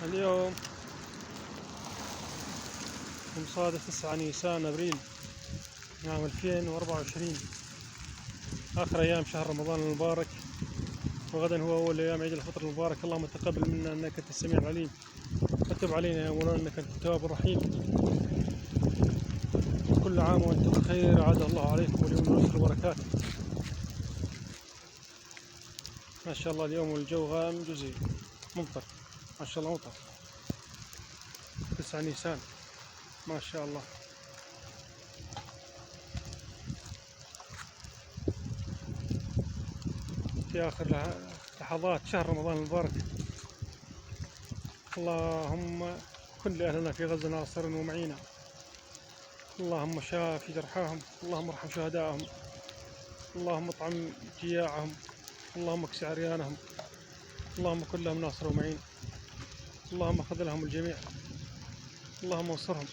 اليوم مصادف 9 نيسان أبريل عام 2024، آخر أيام شهر رمضان المبارك، وغدا هو أول أيام عيد الفطر المبارك. اللهم تقبل منا إنك أنت السميع العليم، وتب علينا يا مولانا إنك أنت التواب الرحيم. كل عام وأنتم بخير، عاد الله عليكم واليوم اليسر وبركاته. ما شاء الله اليوم الجو غائم جزئي ممطر، ما شاء الله مطر. 9 نيسان ما شاء الله. في آخر لحظات شهر رمضان المبارك. اللهم كن لأهلنا في غزة ناصرا ومعينا، اللهم شافي جرحاهم، اللهم ارحم شهداءهم، اللهم اطعم جياعهم، اللهم اكس عريانهم، اللهم كن لهم ناصر ومعين، اللهم خذ لهم الجميع، اللهم انصرهم.